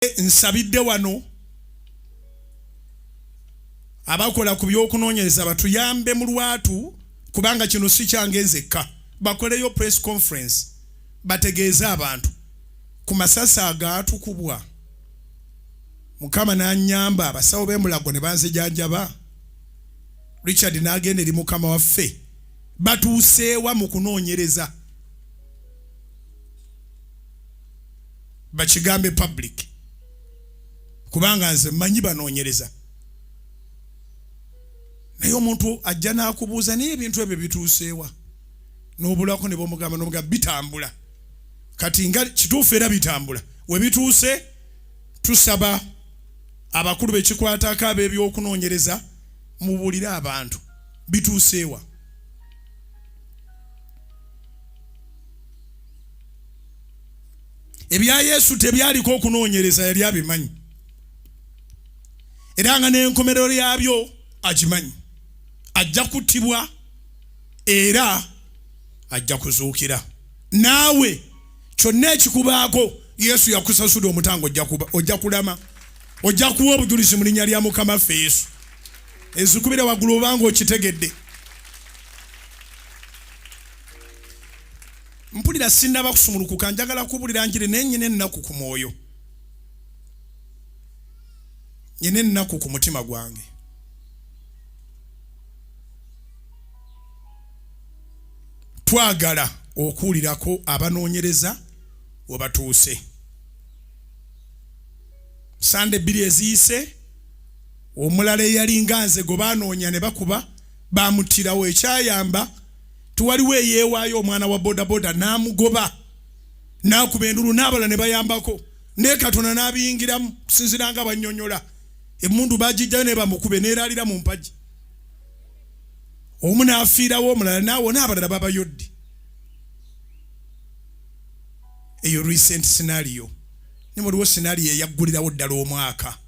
nsabidde wano abakola ku byokunoonyereza batuyambe mu lwatu kubanga kino si kyange nzekka bakoleyo press conference bategeeze abantu ku masasa agaatukubwa Mukama n'anyamba abasawo b'emulago ne banzijanjaba Richard n'agenda eri Mukama waffe batuuseewa mu kunoonyereza bakigambe public kubanga nze mmanyi banoonyereza naye omuntu ajja n'akubuuza naye ebintu ebyo bituuseewa n'obulako ne bomugamba bitambula kati nga kituufu era bitambula we bituuse tusaba abakulu bekikwatako ab'ebyokunoonyereza mubuulire abantu bituuseewa ebya Yesu tebyaliko okunoonyereza yali abimanyi era nga n'enkomerero yabyo agimanyi ajja kuttibwa era ajja kuzuukira naawe kyonna ekikubaako Yesu yakusasula omutango ojja kulama ojja kuwa obujulizi mu linnya lya Mukama ffe Yesu ezikubira waggulu obanga okitegedde mpulira sinnaba kusumulukuka njagala kubulira njire nenyine ennaku ku mwoyo nyine ennaku ku mutima gwange twagala okuwulirako abanoonyereza we batuuse sande bbiri eziyise omulala eyali nga nze gwe baanoonya ne bakuba bamuttirawo ekyayamba tuwaliwo eyeewaayo omwana wa bodaboda n'amugoba n'akuba endulu n'abala ne bayambako naye Katonda n'abiyingiramu kusinziira nga bannyonnyola emmundu bagijjayo ne bamukube n'eraalira mu mpagi omu n'afiirawo omulala n'awo n'abalala babayodde eyo recent scenario ne muliwo scenario eyaggulirawo ddala omwaka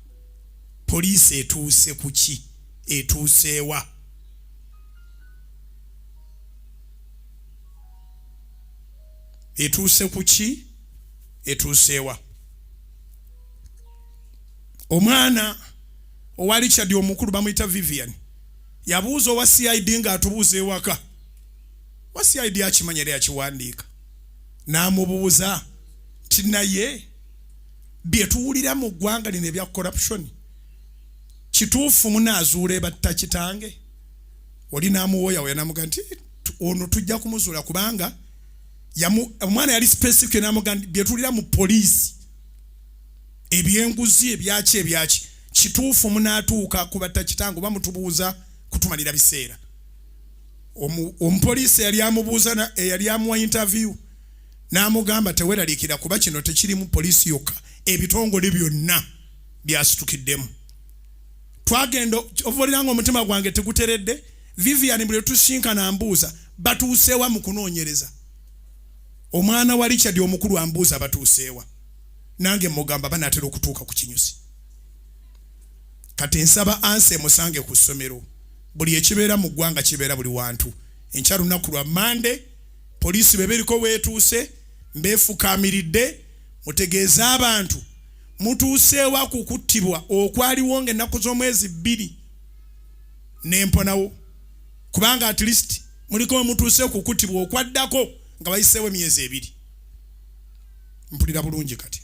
poliisi etuuse ku ki etuuseewa etuuse ku ki etuuseewa omwana owa Richard omukulu bamuyita Vivian yabuuza owa CID ng'atubuuza ewaka wa CID akimanya era yakiwandiika n'amubuuza ti naye bye tuwulira mu ggwanga lino ebya corruption kituufu munaazuula ebatta kitange oli n'amuwooyawo yanamugamba nti ono tujja kumuzuula kubanga omwana yali specific n'amugamba bye tuwulira mu poliisi ebyenguzi ebyaki kituufu munaatuuka kubatta kitange oba mutubuuza kutumalira biseera omupoliisi eyali amuwa interview n'amugamba teweraliikira kuba kino tekirimu poliisi yokka ebitongole byonna byasitukiddemu twagenda ovoliranga omutima gwange teguteredde Vivian bwe tusinkana ambuuza batuuseewa mu kunoonyereza omwana wa Richard omukulu ambuuza batuuseewa nange mugamba banaatera okutuuka ku kinyusi kati nsaba anse musange ku ssomero buli ekibeera mu ggwanga kibeera buli wantu enkya lunaku lwa Mande poliisi beberiko weetuuse mbeefukaamiridde mutegeeze abantu mutuuseewa ku kuttibwa okwaliwo ng'ennaku z'omwezi 2 n'emponawo kubanga at least muliko mutuuse ku kuttibwa okwaddako nga bayiseewo emyezi 2 mpulira bulungi kati